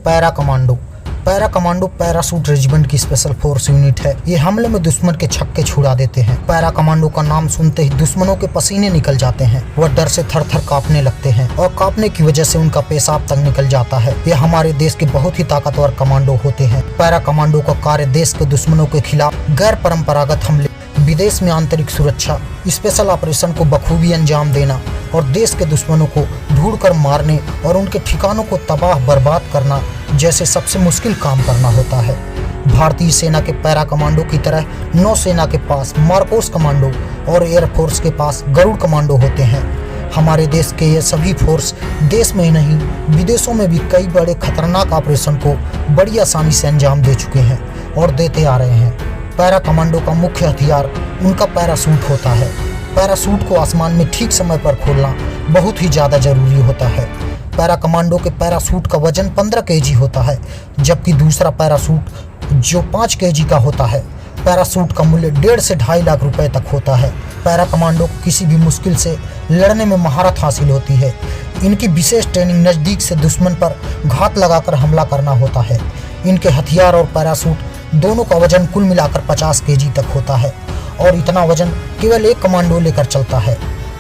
Para commando. Para commando parachute regiment की special force unit है। ये हमले में दुश्मन के छक्के छुड़ा देते हैं। पैरा कमांडो का नाम सुनते ही दुश्मनों के पसीने निकल जाते हैं। वह डर से थर थर कांपने लगते हैं और कांपने की वजह से उनका पेशाब तक निकल जाता है। ये हमारे देश के बहुत ही ताकतवर कमांडो होते हैं। पैरा कमांडो का कार्य देश के दुश्मनों के खिलाफ गैर परंपरागत हमले, विदेश में आंतरिक सुरक्षा, स्पेशल ऑपरेशन को बखूबी अंजाम देना और देश के दुश्मनों को ढूंढकर मारने और उनके ठिकानों को तबाह बर्बाद करना जैसे सबसे मुश्किल काम करना होता है। भारतीय सेना के पैरा कमांडो की तरह नौसेना के पास मार्कोस कमांडो और एयरफोर्स के पास गरुड़ कमांडो होते हैं। हमारे देश के ये सभी फोर्स देश में ही नहीं विदेशों में भी कई बड़े खतरनाक ऑपरेशन को बड़ी आसानी से अंजाम दे चुके हैं और देते आ रहे हैं। पैरा कमांडो का मुख्य हथियार उनका पैरासूट होता है। पैरासूट को आसमान में ठीक समय पर खोलना बहुत ही ज़्यादा जरूरी होता है। पैरा कमांडो के पैरासूट का वजन 15 केजी होता है, जबकि दूसरा पैरासूट जो 5 केजी का होता है। पैरासूट का मूल्य 1.5 से 2.5 लाख रुपए तक होता है। पैरा कमांडो को किसी भी मुश्किल से लड़ने में महारत हासिल होती है। इनकी विशेष ट्रेनिंग नज़दीक से दुश्मन पर घात लगाकर हमला करना होता है। इनके हथियार और पैरासूट दोनों का वजन कुल मिलाकर 50 केजी तक होता है और इतना वजन केवल एक कमांडो लेकर चलता है।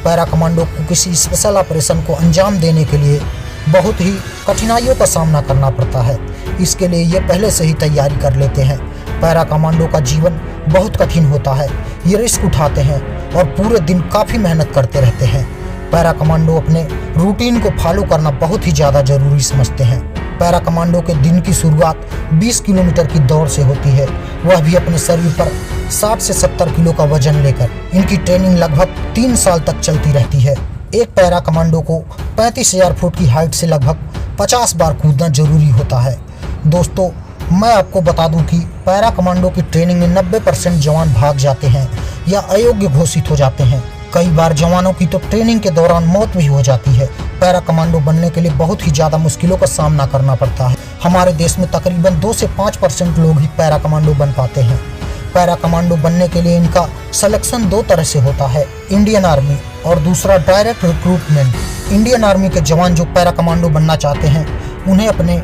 पैरा कमांडो को किसी स्पेशल ऑपरेशन को अंजाम देने के लिए बहुत ही कठिनाइयों का सामना करना पड़ता है। इसके लिए ये पहले से ही तैयारी कर लेते हैं। पैरा कमांडो का जीवन बहुत कठिन होता है। ये रिस्क उठाते हैं और पूरे दिन काफ़ी मेहनत करते रहते हैं। पैरा कमांडो अपने रूटीन को फॉलो करना बहुत ही ज़्यादा ज़रूरी समझते हैं। पैरा कमांडो के दिन की शुरुआत 20 किलोमीटर की दौड़ से होती है, वह भी अपने शरीर पर 60 से 70 किलो का वजन लेकर। इनकी ट्रेनिंग लगभग 3 साल तक चलती रहती है। एक पैरा कमांडो को 35,000 फुट की हाइट से लगभग 50 बार कूदना जरूरी होता है। दोस्तों, मैं आपको बता दूं कि पैरा कमांडो की ट्रेनिंग में 90% जवान भाग जाते हैं या अयोग्य घोषित हो जाते हैं। कई बार जवानों की तो ट्रेनिंग के दौरान मौत भी हो जाती है। पैरा कमांडो बनने के लिए बहुत ही ज़्यादा मुश्किलों का सामना करना पड़ता है। हमारे देश में तकरीबन 2 से 5% लोग ही पैरा कमांडो बन पाते हैं। पैरा कमांडो बनने के लिए इनका सिलेक्शन 2 तरह से होता है, इंडियन आर्मी और दूसरा डायरेक्ट रिक्रूटमेंट। इंडियन आर्मी के जवान जो पैरा कमांडो बनना चाहते हैं, उन्हें अपने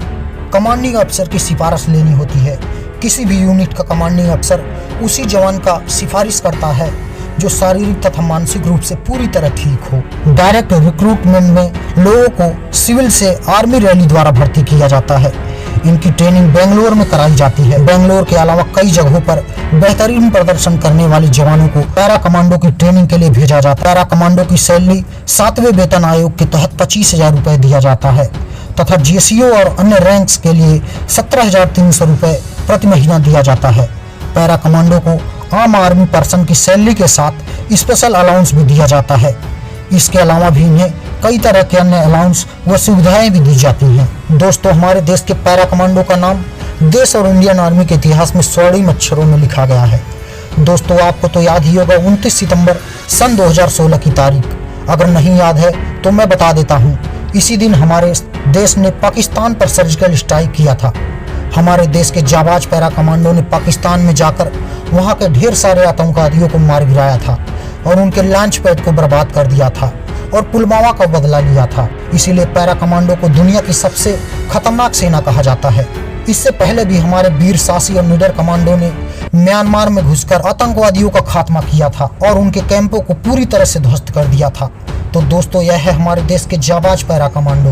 कमांडिंग अफसर की सिफारिश लेनी होती है। किसी भी यूनिट का कमांडिंग अफसर उसी जवान का सिफारिश करता है जो शारीरिक तथा मानसिक रूप से पूरी तरह ठीक हो। डायरेक्ट रिक्रूटमेंट में लोगों को सिविल से आर्मी रैली द्वारा भर्ती किया जाता है। इनकी ट्रेनिंग बेंगलोर में कराई जाती है। बेंगलोर के अलावा कई जगहों पर बेहतरीन प्रदर्शन करने वाले जवानों को पैरा कमांडो की ट्रेनिंग के लिए भेजा जाता है। पैरा कमांडो की सैलरी 7वें वेतन आयोग के तहत 25,000 रुपए दिया जाता है तथा GSO और अन्य रैंक्स के लिए 17,300 रुपए प्रति महीना दिया जाता है। पैरा कमांडो को आम आर्मी पर्सन की सैलरी के साथ स्पेशल अलाउंस भी दिया जाता है। इसके अलावा भी इन्हें कई तरह के अन्य अलाउंस व सुविधाएं भी दी जाती हैं। दोस्तों, हमारे देश के पैरा कमांडो का नाम देश और इंडियन आर्मी के इतिहास में स्वर्णिम अक्षरों में लिखा गया है। दोस्तों, आपको तो याद ही होगा 29 सितंबर सन 2016 की तारीख। अगर नहीं याद है तो मैं बता देता हूँ। इसी दिन हमारे देश ने पाकिस्तान पर सर्जिकल स्ट्राइक किया था। हमारे देश के जाबाज पैरा कमांडो ने पाकिस्तान में जाकर वहाँ के ढेर सारे आतंकवादियों को मार गिराया था और उनके लॉन्च पैड को बर्बाद कर दिया था और पुलवामा का बदला लिया था। इसीलिए पैरा कमांडो को दुनिया की सबसे खतरनाक सेना कहा जाता है। इससे पहले भी हमारे वीर साहसी और निडर कमांडो ने म्यांमार में घुसकर आतंकवादियों का खात्मा किया था और उनके कैंपों को पूरी तरह से ध्वस्त कर दिया था। तो दोस्तों, यह है हमारे देश के जाबाज पैरा कमांडो।